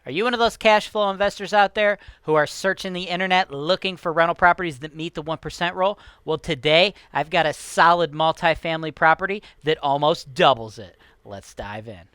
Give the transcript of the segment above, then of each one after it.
Are you one of those cash flow investors out there who are searching the internet looking for rental properties that meet the 1% rule? Well, today I've got a solid multifamily property that almost doubles it. Let's dive in.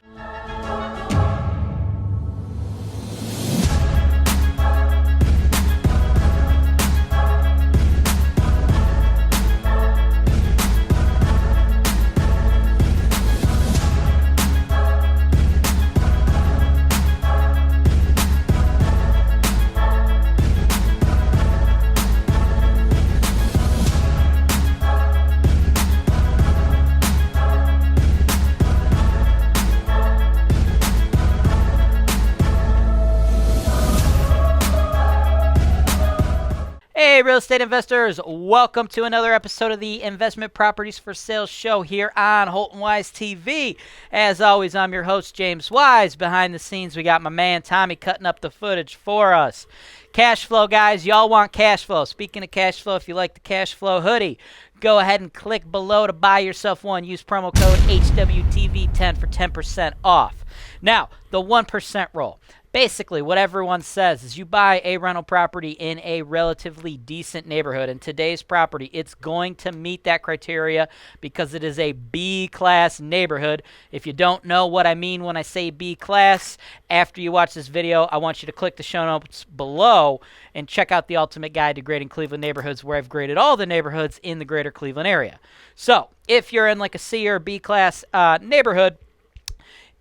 Hey, real estate investors, welcome to another episode of the Investment Properties for Sale show here on HoltonWise TV. As always, I'm your host, James Wise. Behind the scenes, we got my man, Tommy, cutting up the footage for us. Cash flow, guys. Y'all want cash flow. Speaking of cash flow, if you like the cash flow hoodie, go ahead and click below to buy yourself one. Use promo code HWTV10 for 10% off. Now, the 1% rule. Basically, what everyone says is you buy a rental property in a relatively decent neighborhood. In today's property, it's going to meet that criteria because it is a B-class neighborhood. If you don't know what I mean when I say B-class, after you watch this video, I want you to click the show notes below and check out the Ultimate Guide to Grading Cleveland Neighborhoods, where I've graded all the neighborhoods in the greater Cleveland area. So, if you're in like a C or B-class neighborhood,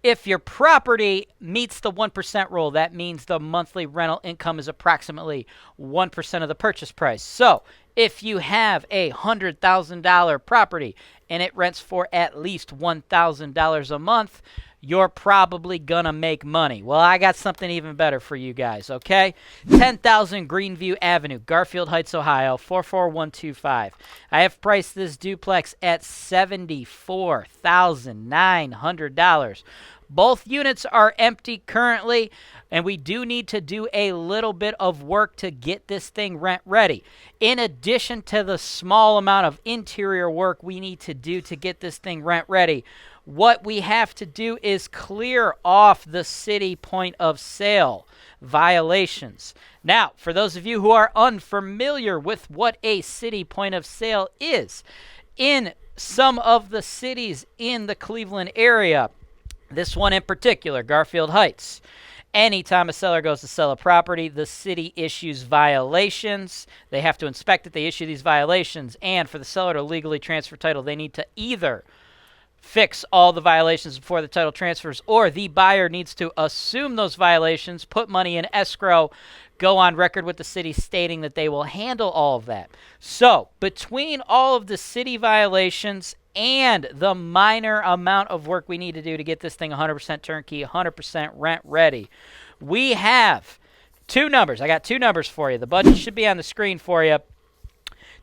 if your property meets the 1% rule, that means the monthly rental income is approximately 1% of the purchase price. So if you have a $100,000 property and it rents for at least $1,000 a month, you're probably going to make money. Well, I got something even better for you guys, okay? 10,000 Greenview Avenue, Garfield Heights, Ohio, 44125. I have priced this duplex at $74,900. Both units are empty currently, and we do need to do a little bit of work to get this thing rent ready. In addition to the small amount of interior work we need to do to get this thing rent ready, what we have to do is clear off the city point of sale violations. Now, for those of you who are unfamiliar with what a city point of sale is, in some of the cities in the Cleveland area, this one in particular, Garfield Heights, anytime a seller goes to sell a property, the city issues violations. They have to inspect it. They issue these violations. And for the seller to legally transfer title, they need to either fix all the violations before the title transfers, or the buyer needs to assume those violations, put money in escrow, go on record with the city stating that they will handle all of that. So between all of the city violations and the minor amount of work we need to do to get this thing 100% turnkey, 100% rent ready, we have two numbers. I got two numbers for you. The budget should be on the screen for you.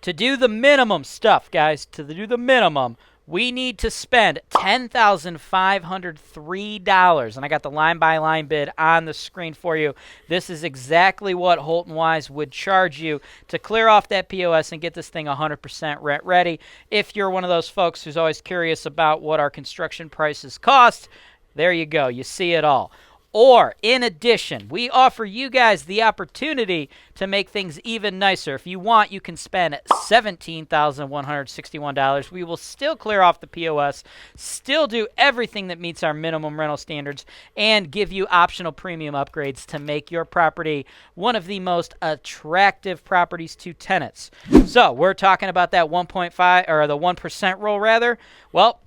To do the minimum stuff, guys, to do the minimum, we need to spend $10,503, and I got the line-by-line bid on the screen for you. This is exactly what HoltonWise would charge you to clear off that POS and get this thing 100% rent ready. If you're one of those folks who's always curious about what our construction prices cost, there you go. You see it all. Or, in addition, we offer you guys the opportunity to make things even nicer. If you want, you can spend $17,161. We will still clear off the POS, still do everything that meets our minimum rental standards, and give you optional premium upgrades to make your property one of the most attractive properties to tenants. So, we're talking about that 1.5 or the 1% rule rather. Well,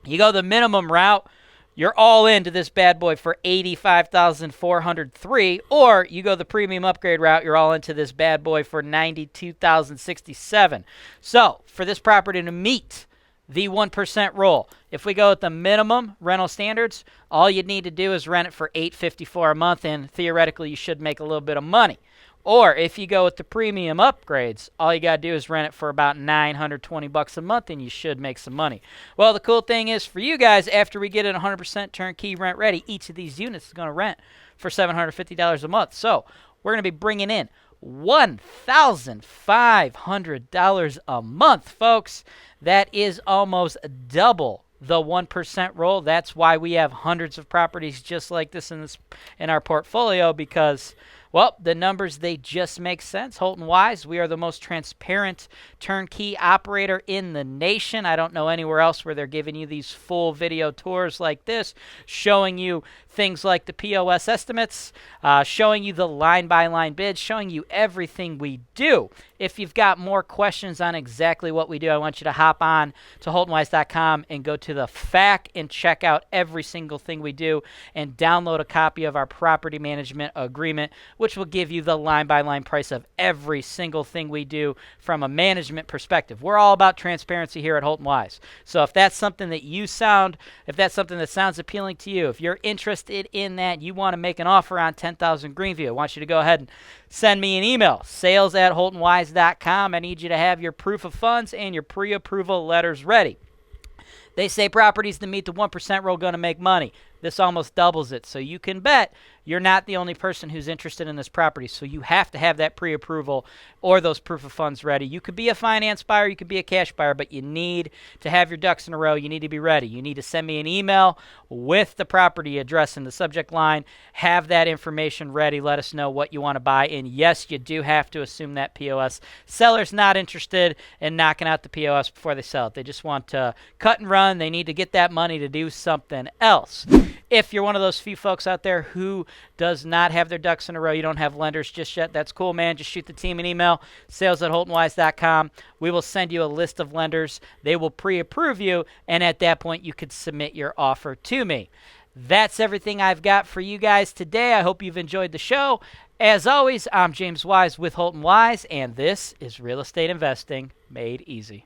you go the minimum route, you're all into this bad boy for $85,403, or you go the premium upgrade route, you're all into this bad boy for $92,067. So, for this property to meet the 1% rule, if we go with the minimum rental standards, all you'd need to do is rent it for $854 a month, and theoretically you should make a little bit of money. Or if you go with the premium upgrades, all you got to do is rent it for about $920 a month, and you should make some money. Well, the cool thing is for you guys, after we get it 100% turnkey rent ready, each of these units is going to rent for $750 a month. So we're going to be bringing in $1,500 a month, folks. That is almost double the 1% rule. That's why we have hundreds of properties just like this in our portfolio, because, well, the numbers, they just make sense. HoltonWise, we are the most transparent turnkey operator in the nation. I don't know anywhere else where they're giving you these full video tours like this, showing you things like the POS estimates, showing you the line-by-line bids, showing you everything we do. If you've got more questions on exactly what we do, I want you to hop on to HoltonWise.com and go to the FAQ and check out every single thing we do and download a copy of our property management agreement, which will give you the line-by-line price of every single thing we do from a management perspective. We're all about transparency here at HoltonWise. So if that's something that if that's something that sounds appealing to you, if you're interested in that, you want to make an offer on 10,000 Greenview, I want you to go ahead and send me an email, sales@HoltonWise.com. I need you to have your proof of funds and your pre-approval letters ready. They say properties that meet the 1% rule are going to make money. This almost doubles it. So you can bet you're not the only person who's interested in this property. So you have to have that pre-approval or those proof of funds ready. You could be a finance buyer, you could be a cash buyer, but you need to have your ducks in a row. You need to be ready. You need to send me an email with the property address in the subject line. Have that information ready. Let us know what you want to buy. And yes, you do have to assume that POS. Seller's not interested in knocking out the POS before they sell it. They just want to cut and run. They need to get that money to do something else. If you're one of those few folks out there who does not have their ducks in a row, you don't have lenders just yet, that's cool, man. Just shoot the team an email, sales@HoltonWise.com. We will send you a list of lenders. They will pre-approve you, and at that point, you could submit your offer to me. That's everything I've got for you guys today. I hope you've enjoyed the show. As always, I'm James Wise with HoltonWise, and this is Real Estate Investing Made Easy.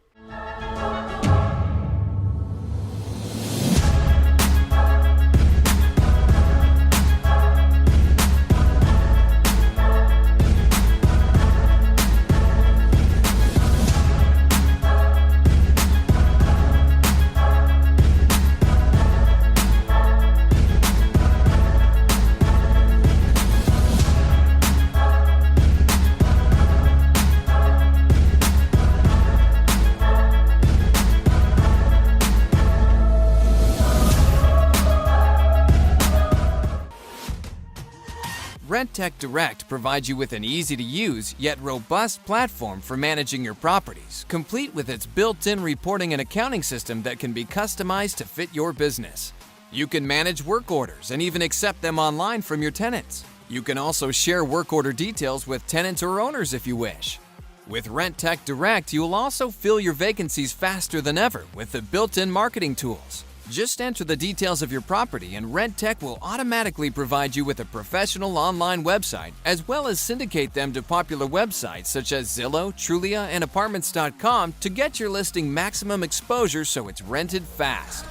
RentecDirect provides you with an easy-to-use yet robust platform for managing your properties, complete with its built-in reporting and accounting system that can be customized to fit your business. You can manage work orders and even accept them online from your tenants. You can also share work order details with tenants or owners if you wish. With RentecDirect, you will also fill your vacancies faster than ever with the built-in marketing tools. Just enter the details of your property and Rentec will automatically provide you with a professional online website, as well as syndicate them to popular websites such as Zillow, Trulia, and Apartments.com to get your listing maximum exposure so it's rented fast.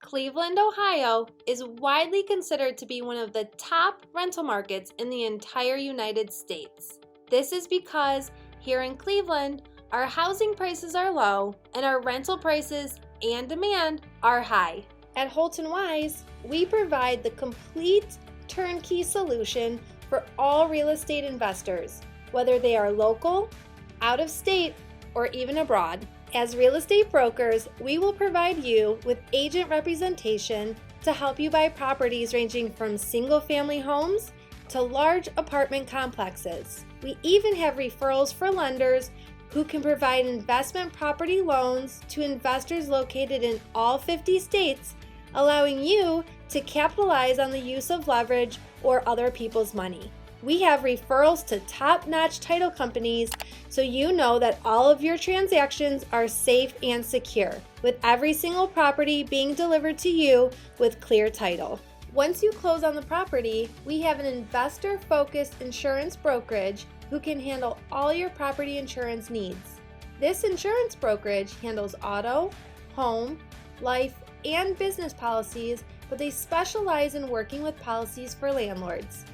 Cleveland, Ohio is widely considered to be one of the top rental markets in the entire United States. This is because here in Cleveland, our housing prices are low and our rental prices and demand are high. At HoltonWise, we provide the complete turnkey solution for all real estate investors, whether they are local, out of state, or even abroad. As real estate brokers, we will provide you with agent representation to help you buy properties ranging from single-family homes to large apartment complexes. We even have referrals for lenders who can provide investment property loans to investors located in all 50 states, allowing you to capitalize on the use of leverage or other people's money. We have referrals to top-notch title companies so you know that all of your transactions are safe and secure, with every single property being delivered to you with clear title. Once you close on the property, we have an investor-focused insurance brokerage who can handle all your property insurance needs. This insurance brokerage handles auto, home, life, and business policies, but they specialize in working with policies for landlords.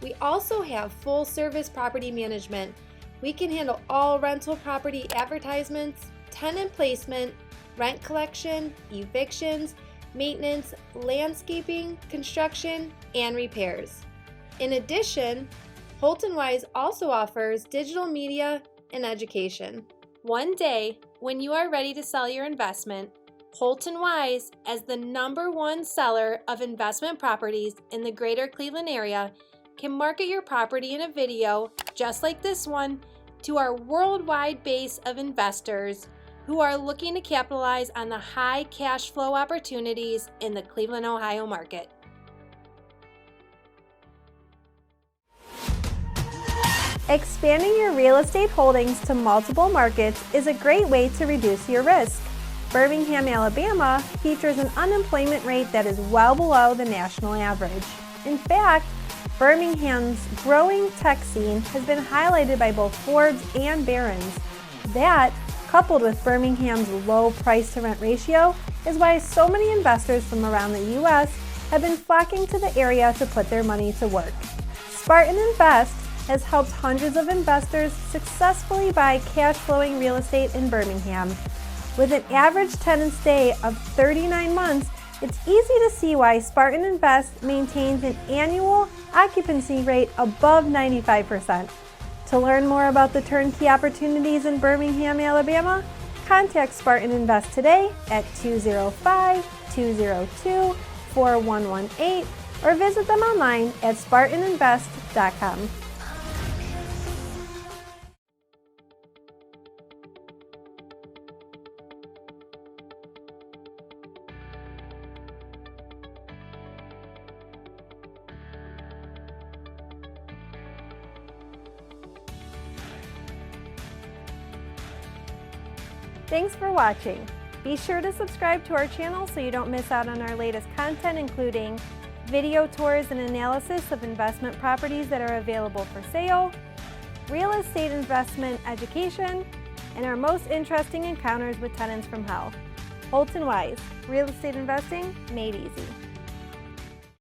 We also have full-service property management. We can handle all rental property advertisements, tenant placement, rent collection, evictions, maintenance, landscaping, construction, and repairs. In addition, HoltonWise also offers digital media and education. One day, when you are ready to sell your investment, HoltonWise, as the #1 seller of investment properties in the greater Cleveland area, can market your property in a video just like this one to our worldwide base of investors who are looking to capitalize on the high cash flow opportunities in the Cleveland, Ohio market. Expanding your real estate holdings to multiple markets is a great way to reduce your risk. Birmingham, Alabama features an unemployment rate that is well below the national average. In fact, Birmingham's growing tech scene has been highlighted by both Forbes and Barron's. That, coupled with Birmingham's low price-to-rent ratio, is why so many investors from around the U.S. have been flocking to the area to put their money to work. Spartan Invest has helped hundreds of investors successfully buy cash-flowing real estate in Birmingham. With an average tenant stay of 39 months, it's easy to see why Spartan Invest maintains an annual occupancy rate above 95%. To learn more about the turnkey opportunities in Birmingham, Alabama, contact Spartan Invest today at 205-202-4118 or visit them online at spartaninvest.com. Thanks for watching. Be sure to subscribe to our channel so you don't miss out on our latest content, including video tours and analysis of investment properties that are available for sale, real estate investment education, and our most interesting encounters with tenants from hell. HoltonWise, real estate investing made easy.